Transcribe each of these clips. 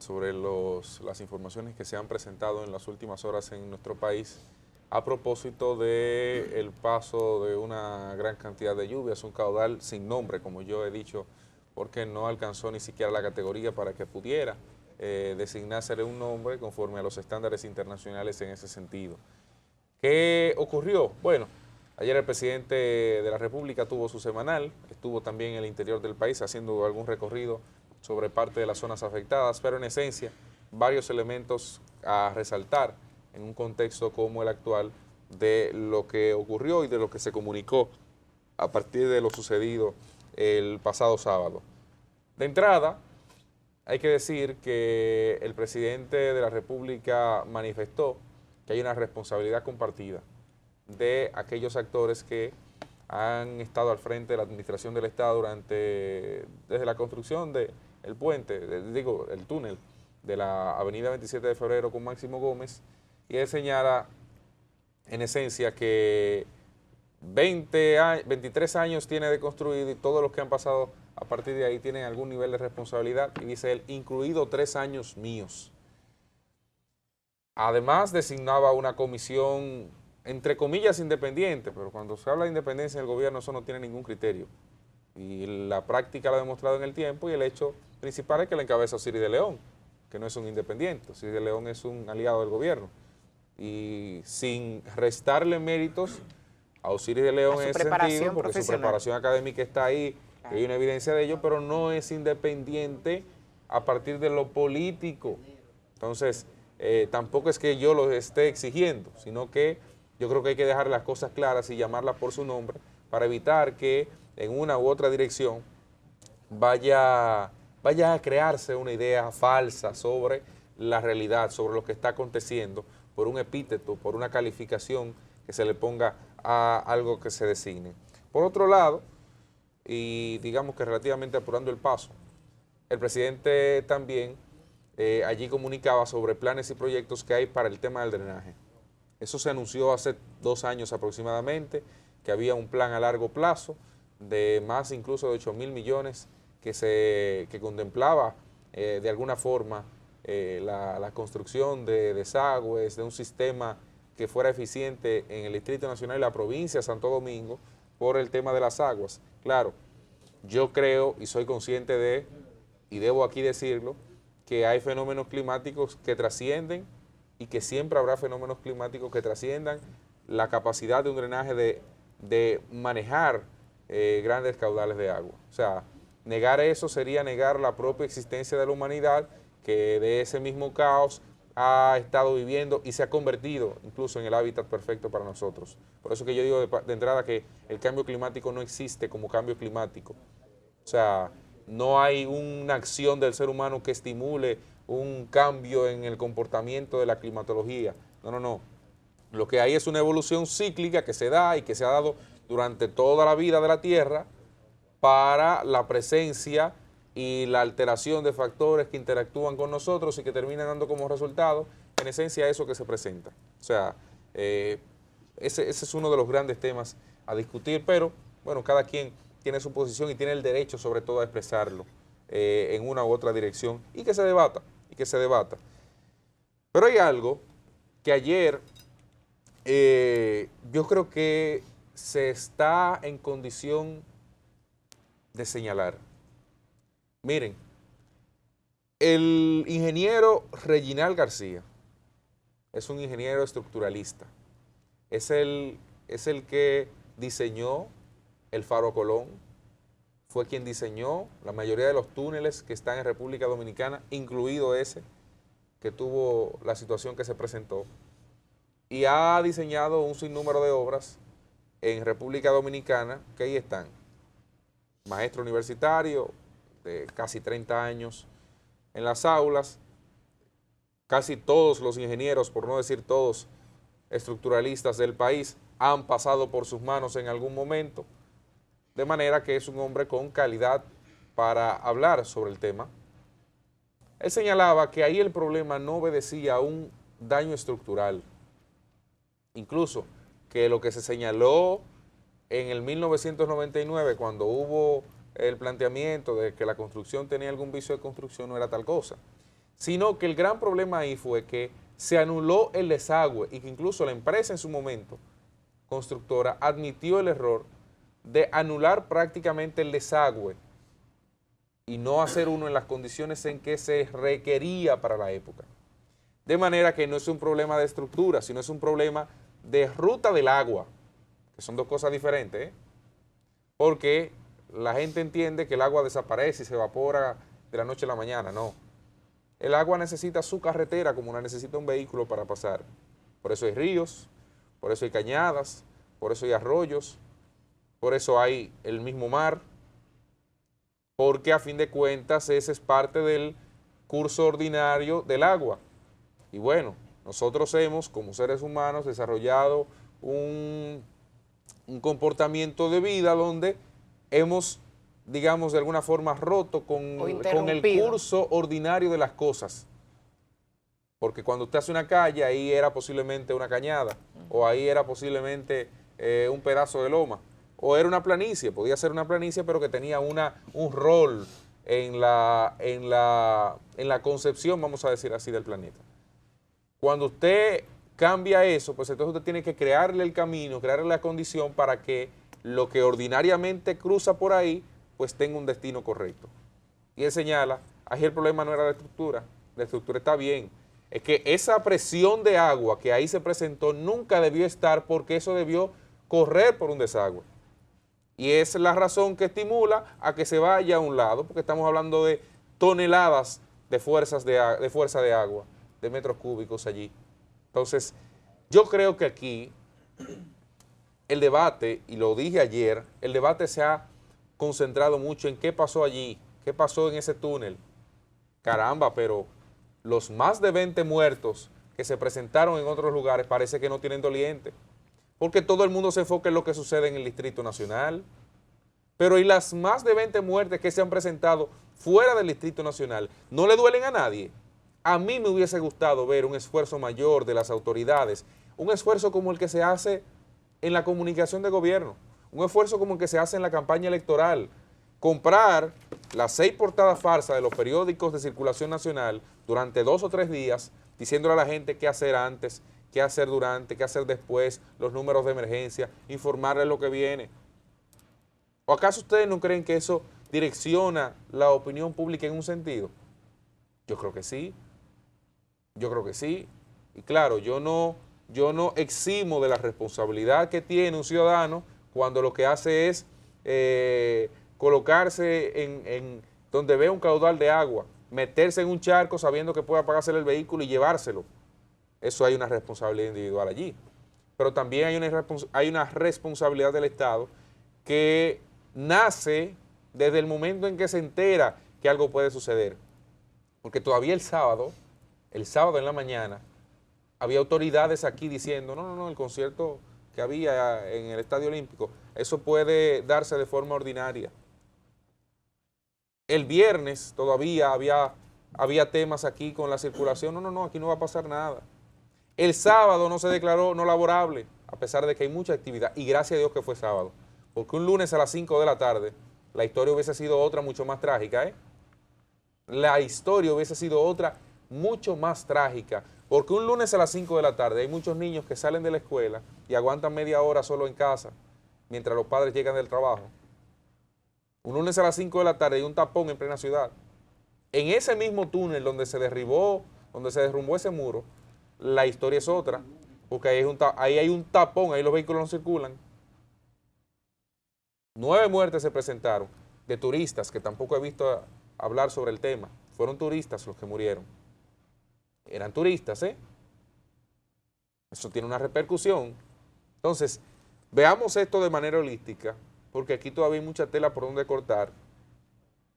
sobre las informaciones que se han presentado en las últimas horas en nuestro país a propósito del paso de una gran cantidad de lluvias, un caudal sin nombre, como yo he dicho, porque no alcanzó ni siquiera la categoría para que pudiera designársele un nombre conforme a los estándares internacionales en ese sentido. ¿Qué ocurrió? Bueno, ayer el presidente de la República tuvo su semanal, estuvo también en el interior del país haciendo algún recorrido sobre parte de las zonas afectadas, pero en esencia varios elementos a resaltar en un contexto como el actual de lo que ocurrió y de lo que se comunicó a partir de lo sucedido el pasado sábado. De entrada, hay que decir que el presidente de la República manifestó que hay una responsabilidad compartida de aquellos actores que han estado al frente de la administración del Estado desde la construcción del puente, el túnel de la avenida 27 de febrero con Máximo Gómez, y él señala en esencia que 23 años tiene de construido y todos los que han pasado a partir de ahí tienen algún nivel de responsabilidad, y dice él, incluido 3 años míos. Además, designaba una comisión, entre comillas, independiente, pero cuando se habla de independencia en el gobierno eso no tiene ningún criterio. Y la práctica lo ha demostrado en el tiempo, y el hecho principal es que la encabeza Osiris de León, que no es un independiente. Osiris de León es un aliado del gobierno. Y sin restarle méritos a Osiris de León en ese sentido, porque su preparación académica está ahí, que hay una evidencia de ello, pero no es independiente a partir de lo político. Entonces, tampoco es que yo lo esté exigiendo, sino que yo creo que hay que dejar las cosas claras y llamarlas por su nombre para evitar que en una u otra dirección vaya a crearse una idea falsa sobre la realidad, sobre lo que está aconteciendo, por un epíteto, por una calificación que se le ponga a algo que se designe. Por otro lado, y digamos que relativamente apurando el paso, el presidente también allí comunicaba sobre planes y proyectos que hay para el tema del drenaje. Eso se anunció hace 2 años aproximadamente, que había un plan a largo plazo de más incluso de 8.000 millones que contemplaba de alguna forma la construcción de desagües, de un sistema que fuera eficiente en el Distrito Nacional y la provincia de Santo Domingo por el tema de las aguas. Claro, yo creo y soy consciente de, y debo aquí decirlo, que hay fenómenos climáticos que trascienden y que siempre habrá fenómenos climáticos que trasciendan la capacidad de un drenaje de manejar grandes caudales de agua. O sea, negar eso sería negar la propia existencia de la humanidad, que de ese mismo caos ha estado viviendo y se ha convertido incluso en el hábitat perfecto para nosotros. Por eso que yo digo de entrada que el cambio climático no existe como cambio climático. O sea, no hay una acción del ser humano que estimule un cambio en el comportamiento de la climatología. No, no, no. Lo que hay es una evolución cíclica que se da y que se ha dado durante toda la vida de la Tierra para la presencia y la alteración de factores que interactúan con nosotros y que terminan dando como resultado, en esencia, eso que se presenta. O sea, ese es uno de los grandes temas a discutir, pero bueno, cada quien tiene su posición y tiene el derecho sobre todo a expresarlo en una u otra dirección y que se debata, Pero hay algo que ayer yo creo que se está en condición de señalar. Miren, el ingeniero Reginald García es un ingeniero estructuralista. Es el que diseñó el Faro Colón, fue quien diseñó la mayoría de los túneles que están en República Dominicana, incluido ese que tuvo la situación que se presentó, y ha diseñado un sinnúmero de obras en República Dominicana que ahí están. Maestro universitario de casi 30 años en las aulas, casi todos los ingenieros, por no decir todos, estructuralistas del país han pasado por sus manos en algún momento, de manera que es un hombre con calidad para hablar sobre el tema. Él señalaba que ahí el problema no obedecía a un daño estructural, incluso que lo que se señaló en el 1999, cuando hubo el planteamiento de que la construcción tenía algún vicio de construcción, no era tal cosa, sino que el gran problema ahí fue que se anuló el desagüe y que incluso la empresa en su momento, constructora, admitió el error de anular prácticamente el desagüe y no hacer uno en las condiciones en que se requería para la época. De manera que no es un problema de estructura, sino es un problema de ruta del agua, que son dos cosas diferentes, porque la gente entiende que el agua desaparece y se evapora de la noche a la mañana. No, el agua necesita su carretera como la necesita un vehículo para pasar. Por eso hay ríos, por eso hay cañadas, por eso hay arroyos, por eso hay el mismo mar, porque a fin de cuentas ese es parte del curso ordinario del agua. Y bueno, nosotros hemos, como seres humanos, desarrollado un comportamiento de vida donde hemos, digamos, de alguna forma roto con el curso ordinario de las cosas. Porque cuando usted hace una calle, ahí era posiblemente una cañada, o ahí era posiblemente un pedazo de loma, o era una planicie, podía ser una planicie, pero que tenía un rol en la concepción, vamos a decir así, del planeta. Cuando usted cambia eso, pues entonces usted tiene que crearle el camino, crearle la condición para que lo que ordinariamente cruza por ahí, pues tenga un destino correcto. Y él señala, ahí el problema no era la estructura está bien, es que esa presión de agua que ahí se presentó nunca debió estar porque eso debió correr por un desagüe. Y es la razón que estimula a que se vaya a un lado, porque estamos hablando de toneladas de fuerza de agua, de metros cúbicos allí. Entonces, yo creo que aquí el debate, y lo dije ayer, el debate se ha concentrado mucho en qué pasó allí, qué pasó en ese túnel. Caramba, pero los más de 20 muertos que se presentaron en otros lugares parece que no tienen doliente, porque todo el mundo se enfoca en lo que sucede en el Distrito Nacional. Pero ¿y las más de 20 muertes que se han presentado fuera del Distrito Nacional? ¿No le duelen a nadie? A mí me hubiese gustado ver un esfuerzo mayor de las autoridades, un esfuerzo como el que se hace en la comunicación de gobierno, un esfuerzo como el que se hace en la campaña electoral, comprar las 6 portadas falsas de los periódicos de circulación nacional durante 2 o 3 días, diciéndole a la gente qué hacer antes, qué hacer durante, qué hacer después, los números de emergencia, informarles lo que viene. ¿O acaso ustedes no creen que eso direcciona la opinión pública en un sentido? Yo creo que sí. Yo creo que sí. Y claro, yo no eximo de la responsabilidad que tiene un ciudadano cuando lo que hace es colocarse en donde ve un caudal de agua, meterse en un charco sabiendo que puede apagársele el vehículo y llevárselo. Eso hay una responsabilidad individual allí. Pero también hay una responsabilidad del Estado que nace desde el momento en que se entera que algo puede suceder. Porque todavía el sábado en la mañana, había autoridades aquí diciendo, no, el concierto que había en el Estadio Olímpico, eso puede darse de forma ordinaria. El viernes todavía había temas aquí con la circulación, no, aquí no va a pasar nada. El sábado no se declaró no laborable, a pesar de que hay mucha actividad, y gracias a Dios que fue sábado, porque un lunes a las 5 de la tarde, la historia hubiese sido otra mucho más trágica, La historia hubiese sido otra mucho más trágica, porque un lunes a las 5 de la tarde hay muchos niños que salen de la escuela y aguantan media hora solo en casa, mientras los padres llegan del trabajo. Un lunes a las 5 de la tarde hay un tapón en plena ciudad. En ese mismo túnel donde se derrumbó ese muro, la historia es otra, porque ahí hay un tapón, ahí los vehículos no circulan. 9 muertes se presentaron de turistas, que tampoco he visto hablar sobre el tema. Fueron turistas los que murieron. Eran turistas, Eso tiene una repercusión. Entonces, veamos esto de manera holística, porque aquí todavía hay mucha tela por donde cortar.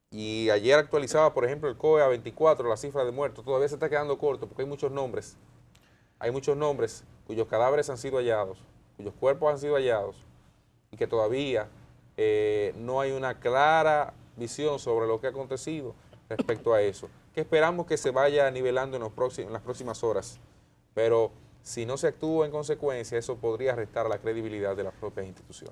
Y ayer actualizaba, por ejemplo, el COE a 24, la cifra de muertos. Todavía se está quedando corto porque hay muchos nombres. Hay muchos nombres cuyos cadáveres han sido hallados, cuyos cuerpos han sido hallados, y que todavía no hay una clara visión sobre lo que ha acontecido respecto a eso, que esperamos que se vaya nivelando en las próximas horas, pero si no se actúa en consecuencia, eso podría restar la credibilidad de las propias instituciones.